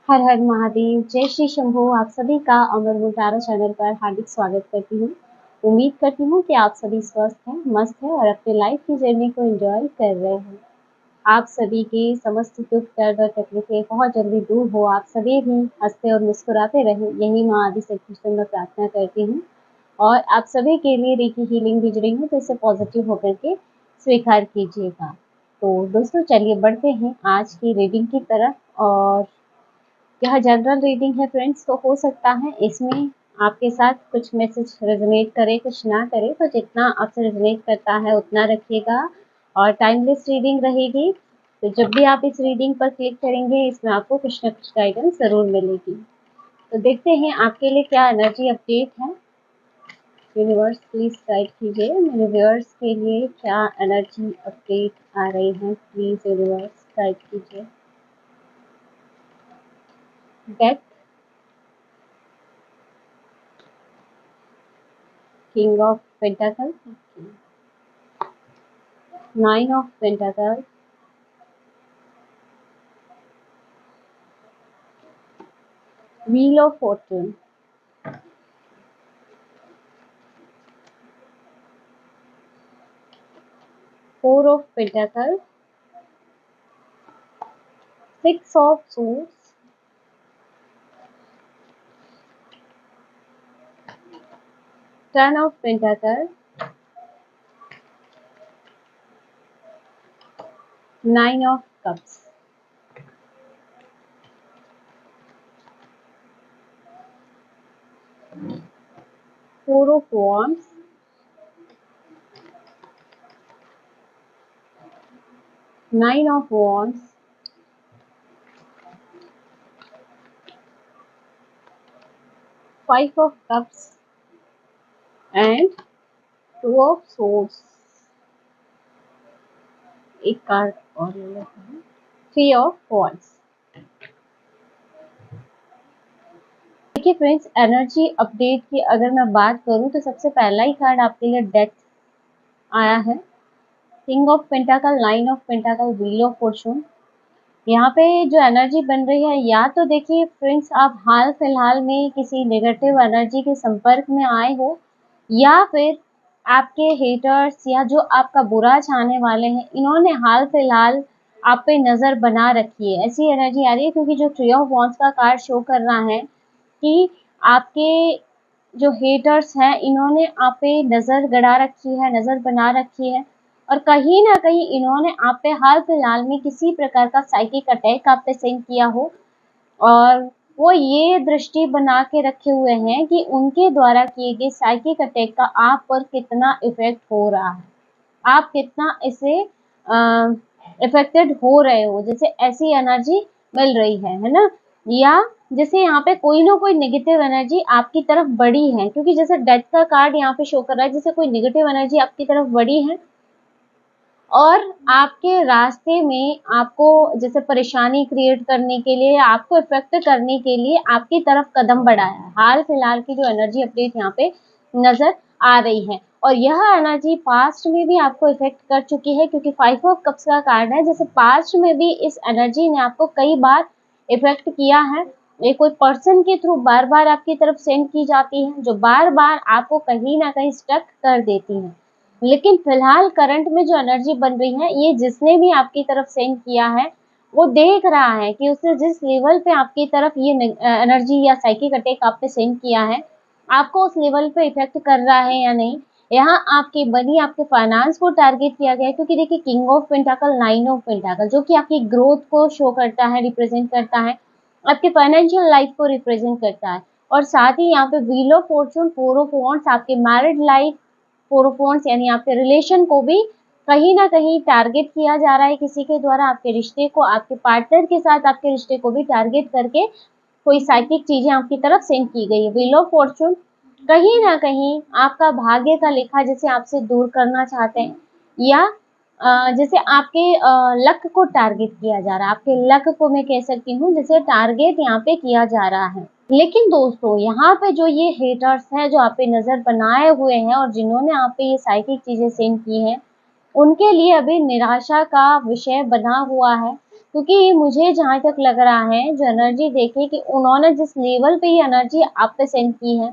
हर हर महादेव, जय श्री शंभू। आप सभी का अमर मुटारा चैनल पर हार्दिक स्वागत करती हूँ। उम्मीद करती हूँ कि आप सभी स्वस्थ हैं, मस्त हैं और अपने लाइफ की जर्नी को एंजॉय कर रहे हैं। आप सभी के समस्त दुख दर्द और तकलीफें बहुत जल्दी दूर हो, आप सभी भी हंसते और मुस्कुराते रहें, यही माँ आदि शक्ति से मैं प्रार्थना करती हूँ। और आप सभी के लिए रेकी हीलिंग भेज रही हूँ, तो इसे पॉजिटिव होकर के स्वीकार कीजिएगा। तो दोस्तों चलिए बढ़ते हैं आज की रीडिंग की तरफ। और यह जनरल रीडिंग है फ्रेंड्स, तो हो सकता है इसमें आपके साथ कुछ मैसेज रेजोनेट करे, कुछ ना करे, तो जितना आपसे रेजोनेट करता है उतना रखिएगा। और टाइमलेस रीडिंग रहेगी, तो जब भी आप इस रीडिंग पर क्लिक करेंगे इसमें आपको कुछ ना कुछ गाइडेंस ज़रूर मिलेगी। तो देखते हैं आपके लिए क्या एनर्जी अपडेट है। यूनिवर्स प्लीज गाइड कीजिए मेरे व्यूअर्स के लिए क्या एनर्जी अपडेट आ रही है। प्लीज यूनिवर्स गाइड कीजिए। Death, king of pentacle, nine of pentacle, wheel of fortune, four of pentacle, six of suits, ten of pentacle, nine of cups. Four of wands, nine of wands, five of cups and two of swords। एक card और ले लेते हैं, three of wands। देखिए friends, energy update की अगर मैं बात करूं तो सबसे पहला ही कार्ड आपके लिए डेथ आया है। King of pentacle, nine of pentacle, wheel of fortune. यहाँ पे जो एनर्जी बन रही है, या तो देखिए फ्रेंड्स आप हाल फिलहाल में किसी नेगेटिव एनर्जी के संपर्क में आए हो, या फिर आपके हेटर्स या जो आपका बुरा चाहने वाले हैं इन्होंने हाल फिलहाल आप पे नज़र बना रखी है, ऐसी एनर्जी आ रही है। क्योंकि जो थ्री ऑफ वॉन्ड्स का कार्ड शो कर रहा है कि आपके जो हेटर्स हैं इन्होंने आप पे नज़र गड़ा रखी है, नज़र बना रखी है। और कहीं ना कहीं इन्होंने आप पे हाल फिलहाल में किसी प्रकार का साइकिक अटैक आप पे सेंड किया हो, और वो ये दृष्टि बना के रखे हुए हैं कि उनके द्वारा किए गए साइकिक अटैक का आप पर कितना इफेक्ट हो रहा है, आप कितना इसे इफेक्टेड हो रहे हो, जैसे ऐसी एनर्जी मिल रही है ना। या जैसे यहाँ पे कोई ना कोई नेगेटिव एनर्जी आपकी तरफ बढ़ी है, क्योंकि जैसे डेथ का कार्ड यहाँ पे शो कर रहा है, जैसे कोई नेगेटिव एनर्जी आपकी तरफ बढ़ी है और आपके रास्ते में आपको जैसे परेशानी क्रिएट करने के लिए, आपको इफेक्ट करने के लिए आपकी तरफ कदम बढ़ाया है। हाल फिलहाल की जो एनर्जी अपडेट यहाँ पे नजर आ रही है, और यह एनर्जी पास्ट में भी आपको इफेक्ट कर चुकी है, क्योंकि फाइव ऑफ कप्स का कार्ड है। जैसे पास्ट में भी इस एनर्जी ने आपको कई बार इफेक्ट किया है। ये कोई पर्सन के थ्रू बार बार आपकी तरफ सेंड की जाती है, जो बार बार आपको कहीं ना कहीं स्टक कर देती है। लेकिन फिलहाल करंट में जो एनर्जी बन रही है, ये जिसने भी आपकी तरफ सेंड किया है वो देख रहा है कि उसने जिस लेवल पे आपकी तरफ ये एनर्जी या साइकिक अटैक आप पे सेंड किया है, आपको उस लेवल पे इफेक्ट कर रहा है या नहीं। यहाँ आपकी मनी, आपके फाइनेंस को टारगेट किया गया है, क्योंकि देखिए king of pentacle, nine of पेंटाकल जो कि आपकी ग्रोथ को शो करता है, रिप्रेजेंट करता है, आपके फाइनेंशियल लाइफ को रिप्रेजेंट करता है। और साथ ही यहाँ पे wheel of fortune, four of wands आपके married life, four of wands यानी आपके रिलेशन को भी कहीं ना कहीं टारगेट किया जा रहा है किसी के द्वारा। आपके रिश्ते को, आपके पार्टनर के साथ आपके रिश्ते को भी टारगेट करके कोई साइकिक चीजें आपकी तरफ सेंड की गई है। व्हील ऑफ फॉर्चून कहीं ना कहीं आपका भाग्य का लेखा जैसे आपसे दूर करना चाहते हैं, या जैसे आपके लक को टारगेट किया जा रहा है। आपके लक को मैं कह सकती हूँ जैसे टारगेट यहाँ पे किया जा रहा है। लेकिन दोस्तों यहाँ पे जो ये हेटर्स हैं जो आप पे नजर बनाए हुए हैं और जिन्होंने आप पे ये साइकिक चीजें सेंड की हैं, उनके लिए अभी निराशा का विषय बना हुआ है। क्योंकि मुझे जहाँ तक लग रहा है, जो एनर्जी देखी कि उन्होंने जिस लेवल पे ये एनर्जी आप पे सेंड की है,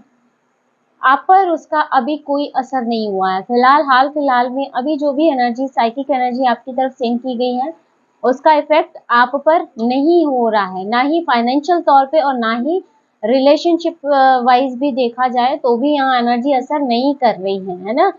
आप पर उसका अभी कोई असर नहीं हुआ है। हाल-फिलहाल में अभी जो भी एनर्जी, साइकिक एनर्जी आपकी तरफ सेंड की गई है, उसका इफ़ेक्ट आप पर नहीं हो रहा है, ना ही फाइनेंशियल तौर पे और ना ही रिलेशनशिप वाइज़ भी देखा जाए तो भी यहाँ एनर्जी असर नहीं कर रही है ना?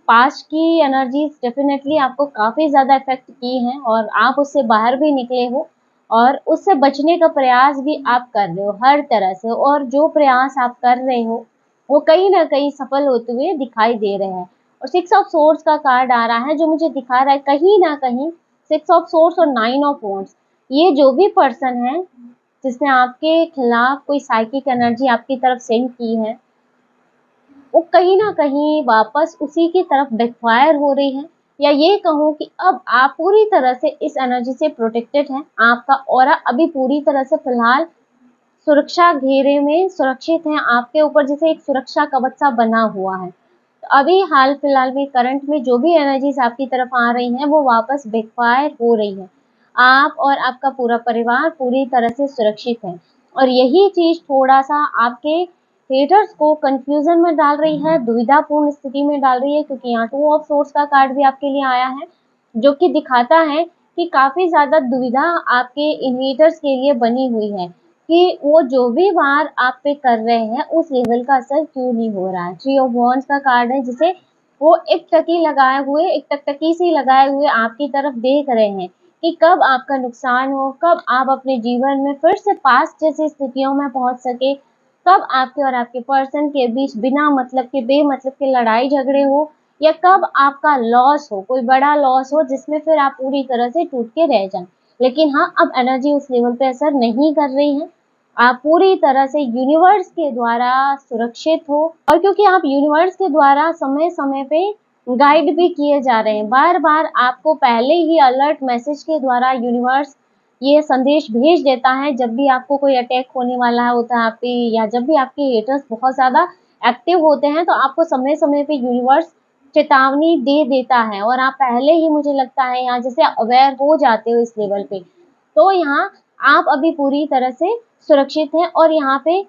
पास्ट की एनर्जीज़ डेफ़िनेटली आपको काफ़ी ज़्यादा इफ़ेक्ट की हैं और आप उससे बाहर भी निकले हो और उससे बचने का प्रयास भी आप कर रहे हो हर तरह से, और जो प्रयास आप कर रहे हो, वो कहीं न कहीं सफल होते हुए दिखाई दे रहे हैं। और 6 ऑफ सोर्ड्स का कार्ड आ रहा है, जो मुझे दिखा रहा है कहीं न कहीं 6 ऑफ सोर्ड्स और 9 ऑफ वांड्स, ये जो भी पर्सन है, जिसने आपके खिलाफ कोई साइकिक एनर्जी आपकी तरफ सेंड की है, वो कहीं न कहीं वापस उसी की तरफ बैकफ़ायर हो रही है, या ये कहूँ कि अब आप पूरी तरह से इस एनर्जी से प्रोटेक्टेड हैं। आपका ऑरा अभी पूरी तरह से फ़िलहाल सुरक्षा घेरे में सुरक्षित हैं, आपके ऊपर जैसे एक सुरक्षा कवच सा बना हुआ है। तो अभी हाल-फिलहाल में करंट में जो भी एनर्जीज़ आपकी तरफ आ रही हैं, वो वापस बैकफ़ायर हो रही हैं। आप और आपका पूरा परिवार पूरी तरह से सुरक्षित है, और यही चीज़ थोड़ा-सा आपके हेटर्स को कन्फ्यूज़न में डाल रही है, दुविधापूर्ण स्थिति में डाल रही है, क्योंकि यहाँ 2 ऑफ सोर्ड्स का कार्ड भी आपके लिए आया है, जो कि दिखाता है कि काफ़ी ज़्यादा दुविधा आपके इन हेटर्स के लिए बनी हुई है, कि वो जो भी वार आप पे कर रहे हैं, उस लेवल का असर क्यों नहीं हो रहा है। 3 ऑफ वांड्स का कार्ड है, जिसे वो एक टकी लगाए हुए, एक टकटकी सी लगाए हुए आपकी तरफ देख रहे हैं कि कब आपका नुकसान हो, कब आप अपने जीवन में फिर से पास्ट जैसी स्थितियों में पहुँच सके, कब आपके और आपके पर्सन के बीच बिना मतलब के, बेमतलब के लड़ाई झगड़े हो, या कब आपका लॉस हो, कोई बड़ा लॉस हो जिसमें फिर आप पूरी तरह से टूट के रह जाएँ। लेकिन हाँ, अब एनर्जी उस लेवल पे असर नहीं कर रही है। आप पूरी तरह से यूनिवर्स के द्वारा सुरक्षित हो, और क्योंकि आप यूनिवर्स के द्वारा समय-समय पे गाइड भी किए जा रहे हैं। बार-बार आपको पहले ही अलर्ट मैसेज के द्वारा यूनिवर्स ये संदेश भेज देता है, जब भी आपको कोई अटैक होने वाला होता है आप पे, या जब भी आपके हेटर्स बहुत ज़्यादा एक्टिव होते हैं, तो आपको समय-समय पे यूनिवर्स चेतावनी दे देता है, और आप पहले ही, मुझे लगता है, यहाँ जैसे अवेयर हो जाते हो इस लेवल पे। तो यहाँ आप अभी पूरी तरह से सुरक्षित हैं, और यहाँ पे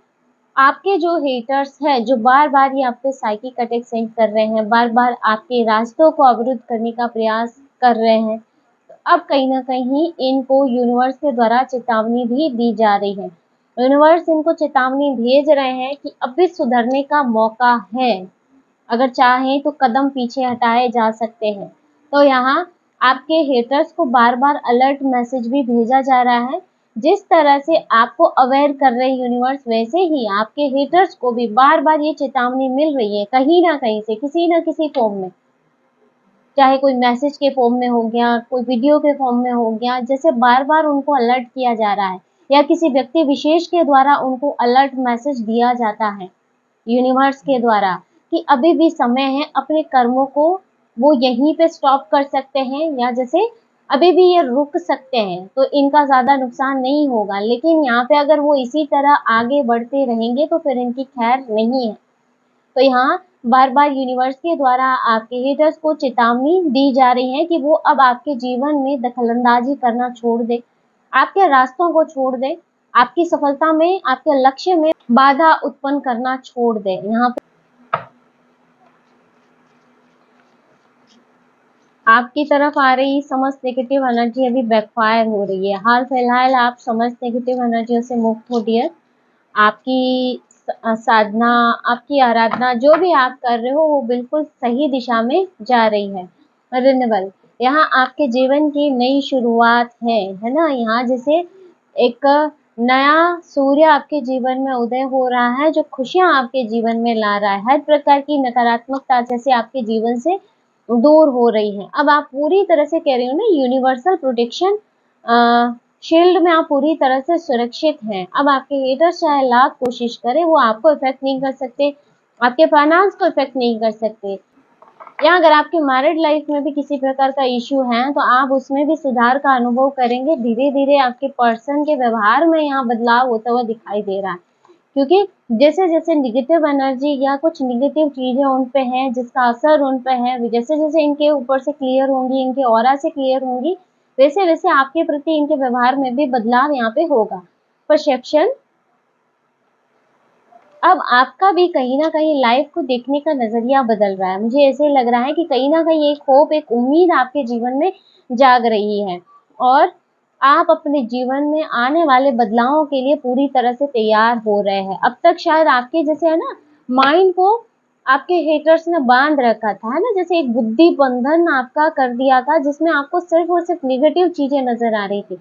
आपके जो हेटर्स हैं, जो बार-बार ये आप पे साइकिक अटैक सेंड कर रहे हैं, बार-बार आपके रास्तों को अवरुद्ध करने का प्रयास कर रहे हैं, तो अब कहीं न कहीं इनको यूनिवर्स के द्वारा चेतावनी भी दी जा रही है। यूनिवर्स इनको चेतावनी भेज रहे हैं कि अब भी सुधरने का मौका है। अगर चाहें तो कदम पीछे हटाए जा सकते हैं। तो यहाँ आपके हेटर्स को बार-बार अलर्ट मैसेज भी भेजा जा रहा है। जिस तरह से आपको अवेयर कर रहे यूनिवर्स, वैसे ही आपके हेटर्स को भी बार-बार ये चेतावनी मिल रही है, कहीं न कहीं से, किसी न किसी फ़ॉर्म में। चाहे कोई मैसेज के फ़ॉर्म में हो गया, कोई वीडियो के फ़ॉर्म में हो गया, जैसे बार-बार उनको अलर्ट किया जा रहा है, या किसी व्यक्ति विशेष के द्वारा उनको अलर्ट मैसेज दिया जाता है यूनिवर्स के द्वारा, कि अभी भी समय है, अपने कर्मों को वो यहीं पे स्टॉप कर सकते हैं, या जैसे अभी भी ये रुक सकते हैं, तो इनका ज़्यादा नुकसान नहीं होगा। लेकिन यहाँ पे अगर वो इसी तरह आगे बढ़ते रहेंगे, तो फिर इनकी खैर नहीं है। तो यहाँ बार-बार यूनिवर्स के द्वारा आपके हेटर्स को चेतावनी दी जा रही है कि वो अब आपके जीवन में दखलंदाज़ी करना छोड़ दें, आपके रास्तों को छोड़ दें, आपकी सफलता में, आपके लक्ष्य में बाधा उत्पन्न करना छोड़ दें। यहाँ पे आपकी तरफ आ रही समस्त नेगेटिव एनर्जी अभी बैकफायर हो रही है। हाल-फिलहाल आप समस्त नेगेटिव एनर्जियों से मुक्त हो डियर। आपकी साधना, आपकी आराधना, जो भी आप कर रहे हो, वो बिल्कुल सही दिशा में जा रही है। रिन्यूअल, यहाँ आपके जीवन की नई शुरुआत है ना? यहाँ जैसे एक नया सूर्य आपके जीवन में उदय हो रहा है, जो खुशियाँ आपके जीवन में ला रहा है। हर प्रकार की नकारात्मकता जैसे आपके जीवन से दूर हो रही है। अब आप पूरी तरह से, कह रही हूँ ना, यूनिवर्सल प्रोटेक्शन शील्ड में आप पूरी तरह से सुरक्षित हैं। अब आपके हेटर्स चाहे लाख कोशिश करें, वो आपको इफ़ेक्ट नहीं कर सकते, आपके फाइनेंस को इफ़ेक्ट नहीं कर सकते। या अगर आपकी मैरिड लाइफ में भी किसी प्रकार का इश्यू है, तो आप उसमें भी सुधार का अनुभव करेंगे। धीरे-धीरे आपके पर्सन के व्यवहार में यहाँ बदलाव होता हुआ दिखाई दे रहा है। क्योंकि जैसे-जैसे नेगेटिव एनर्जी या कुछ नेगेटिव चीज़ें उन पे हैं, जिसका असर उन पे है, जैसे-जैसे इनके ऊपर से क्लियर होंगी, इनके ऑरा से क्लियर होंगी, वैसे वैसे आपके प्रति इनके व्यवहार में भी बदलाव यहाँ पे होगा। परसेप्शन, अब आपका भी कहीं न कहीं लाइफ को देखने का नज़रिया बदल रहा है। मुझे ऐसे लग रहा है कि कहीं न कहीं एक होप, एक उम्मीद आपके जीवन में जाग रही है और आप अपने जीवन में आने वाले बदलावों के लिए पूरी तरह से तैयार हो रहे हैं। अब तक शायद आपके जैसे है ना, माइंड को आपके हेटर्स ने बाँध रखा था, है ना? जैसे एक बुद्धि बंधन आपका कर दिया था, जिसमें आपको सिर्फ़ और सिर्फ़ नेगेटिव चीज़ें नज़र आ रही थी।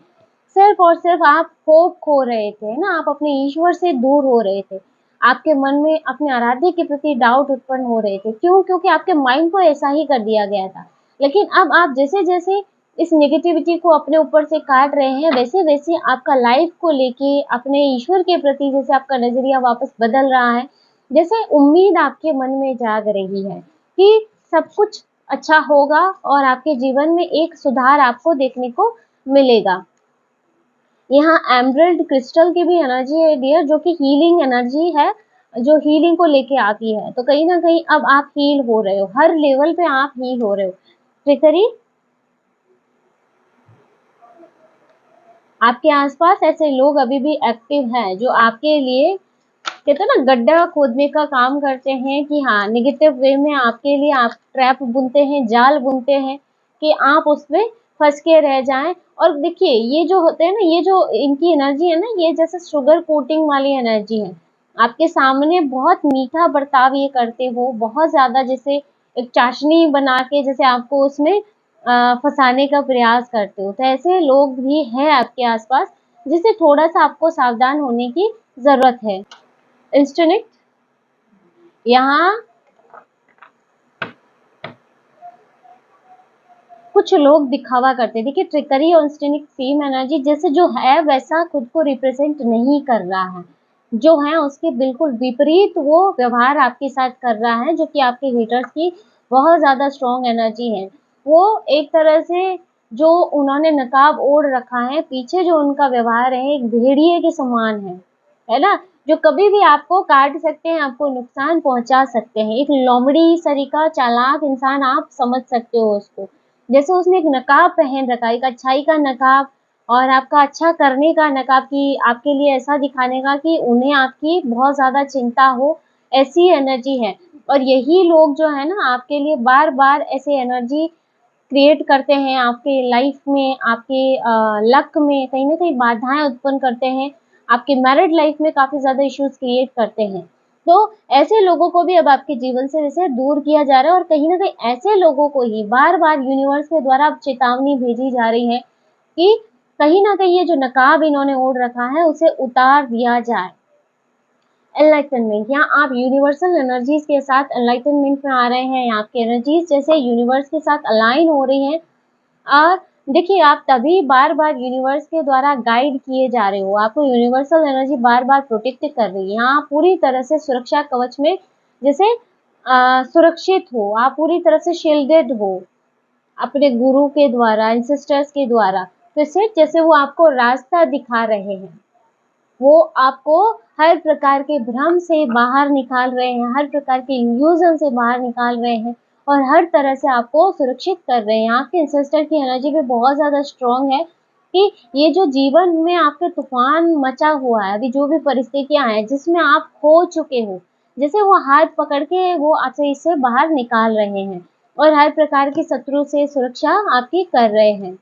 सिर्फ़ और सिर्फ़ आप होप खो रहे थे, है ना? आप अपने ईश्वर से दूर हो रहे थे। आपके मन में अपने आराध्य के प्रति डाउट उत्पन्न हो रहे थे। क्यों? क्योंकि आपके माइंड को ऐसा ही कर दिया गया था। लेकिन अब आप जैसे-जैसे इस नेगेटिविटी को अपने ऊपर से काट रहे हैं, वैसे-वैसे आपका लाइफ को लेके अपने ईश्वर के प्रति जैसे आपका नज़रिया वापस बदल रहा है, जैसे उम्मीद आपके मन में जाग रही है कि सब कुछ अच्छा होगा और आपके जीवन में एक सुधार आपको देखने को मिलेगा। यहाँ एमरल्ड क्रिस्टल की भी एनर्जी है डियर, जो कि हीलिंग एनर्जी है, जो हीलिंग को लेके आती है। तो कहीं न कहीं अब आप हील हो रहे हो, हर लेवल पे आप हील हो रहे हो। ट्रिकरी, आपके आसपास ऐसे लोग अभी भी एक्टिव हैं, जो आपके लिए कहते हैं ना गड्ढा खोदने का काम करते हैं कि हाँ, नेगेटिव वे में आपके लिए आप ट्रैप बुनते हैं, जाल बुनते हैं कि आप उसमें फँस के रह जाएँ। और देखिए, ये जो होते हैं ना, ये जो इनकी एनर्जी है ना, ये जैसे शुगर कोटिंग वाली एनर्जी है। आपके सामने बहुत मीठा बर्ताव ये करते हो, बहुत ज़्यादा जैसे एक चाशनी बना के जैसे आपको उसमें फँसाने का प्रयास करते हो। तो ऐसे लोग भी हैं आपके आस-पास, जिससे थोड़ा-सा आपको सावधान होने की ज़रूरत है। इंस्टेंट, यहाँ कुछ लोग दिखावा करते हैं। देखिए, ट्रिकरी और इंस्टेंट सेम एनर्जी, जैसे जो है वैसा खुद को रिप्रेजेंट नहीं कर रहा है। जो है उसके बिल्कुल विपरीत वो व्यवहार आपके साथ कर रहा है, जो कि आपके हेटर्स की बहुत ज़्यादा स्ट्रॉन्ग एनर्जी है। वो एक तरह से जो उन्होंने नकाब ओढ़ रखा है, पीछे जो उनका व्यवहार है एक भेड़िए के समान है ना? जो कभी भी आपको काट सकते हैं, आपको नुकसान पहुँचा सकते हैं। एक लोमड़ी सरीखा चालाक इंसान आप समझ सकते हो उसको। जैसे उसने एक नकाब पहन रखा है, एक अच्छाई का नकाब और आपका अच्छा करने का नकाब, कि आपके लिए ऐसा दिखाने का कि उन्हें आपकी बहुत ज़्यादा चिंता हो, ऐसी एनर्जी है। और यही लोग जो है ना आपके लिए बार-बार ऐसे एनर्जी क्रिएट करते हैं आपके लाइफ में, आपके लक में कहीं न कहीं बाधाएँ उत्पन्न करते हैं, आपके मैरिड लाइफ में काफ़ी ज़्यादा इश्यूज़ क्रिएट करते हैं। तो ऐसे लोगों को भी अब आपके जीवन से जैसे दूर किया जा रहा है और कहीं न कहीं ऐसे लोगों को ही बार-बार यूनिवर्स के द्वारा अब चेतावनी भेजी जा रही है कि कहीं न कहीं ये जो नकाब इन्होंने ओढ़ रखा है, उसे उतार दिया जाए। एनलाइटनमेंट, यहाँ आप यूनिवर्सल एनर्जीज के साथ एनलाइटनमेंट में आ रहे हैं। आपकी एनर्जीज जैसे यूनिवर्स के साथ अलाइन हो रही हैं और देखिए, आप तभी बार-बार यूनिवर्स के द्वारा गाइड किए जा रहे हो। आपको यूनिवर्सल एनर्जी बार-बार प्रोटेक्ट कर रही है। यहाँ आप पूरी तरह से सुरक्षा कवच में जैसे सुरक्षित हो, आप पूरी तरह से शील्डेड हो अपने गुरु के द्वारा, एंसेस्टर्स के द्वारा। फिर से जैसे वो आपको रास्ता दिखा रहे हैं। वो आपको हर प्रकार के भ्रम से बाहर निकाल रहे हैं, हर प्रकार के इल्यूज़न से बाहर निकाल रहे हैं और हर तरह से आपको सुरक्षित कर रहे हैं। आपके एंसेस्टर की एनर्जी भी बहुत ज़्यादा स्ट्रॉन्ग है कि ये जो जीवन में आपके तूफ़ान मचा हुआ है, अभी जो भी परिस्थितियाँ हैं, जिसमें आप खो चुके हो, जैसे वो हाथ पकड़ के वो आपसे इससे बाहर निकाल रहे हैं और हर प्रकार की शत्रु से सुरक्षा आपकी कर रहे हैं।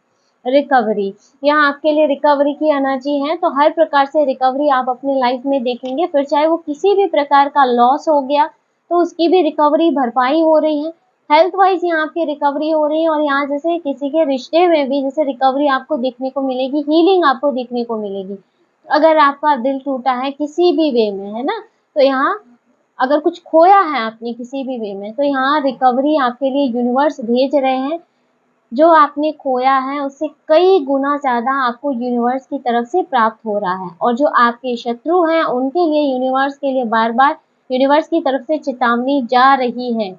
रिकवरी, यहाँ आपके लिए रिकवरी की एनर्जी है, तो हर प्रकार से रिकवरी आप अपनी लाइफ में देखेंगे। फिर चाहे वो किसी भी प्रकार का लॉस हो गया, तो उसकी भी रिकवरी भरपाई हो रही है। हेल्थ वाइज़ यहाँ आपकी रिकवरी हो रही है और यहाँ जैसे किसी के रिश्ते में भी जैसे रिकवरी आपको देखने को मिलेगी, हीलिंग आपको देखने को मिलेगी। अगर आपका दिल टूटा है किसी भी वे में, है ना? तो यहाँ अगर कुछ खोया है आपने किसी भी वे में, तो यहाँ रिकवरी आपके लिए यूनिवर्स भेज रहे हैं। जो आपने खोया है उससे कई गुना ज़्यादा आपको यूनिवर्स की तरफ से प्राप्त हो रहा है और जो आपके शत्रु हैं उनके लिए यूनिवर्स के लिए बार-बार यूनिवर्स की तरफ से चेतावनी जा रही है।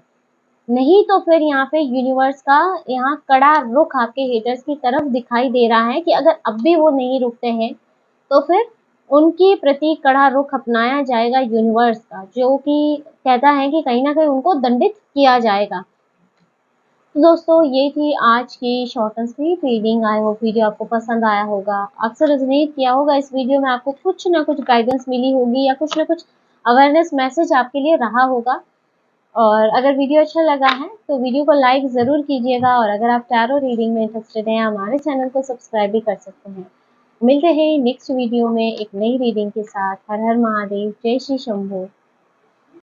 नहीं तो फिर यहाँ पे यूनिवर्स का यहाँ कड़ा रुख आपके हेटर्स की तरफ दिखाई दे रहा है कि अगर अब भी वो नहीं रुकते हैं, तो फिर उनके प्रति कड़ा रुख अपनाया जाएगा यूनिवर्स का, जो कि कहता है कि कहीं न कहीं उनको दंडित किया जाएगा। तो दोस्तों ये थी आज की short and sweet reading. I hope video आपको पसंद आया होगा, अक्सर रेजोनेट किया होगा। इस वीडियो में आपको कुछ ना कुछ गाइडेंस मिली होगी या कुछ ना कुछ अवेयरनेस मैसेज आपके लिए रहा होगा। और अगर वीडियो अच्छा लगा है तो वीडियो को लाइक ज़रूर कीजिएगा, और अगर आप टैरो रीडिंग में इंटरेस्टेड हैं हमारे चैनल को सब्सक्राइब भी कर सकते हैं। मिलते हैं नेक्स्ट वीडियो में एक नई रीडिंग के साथ। हर हर महादेव, जय श्री शंभू।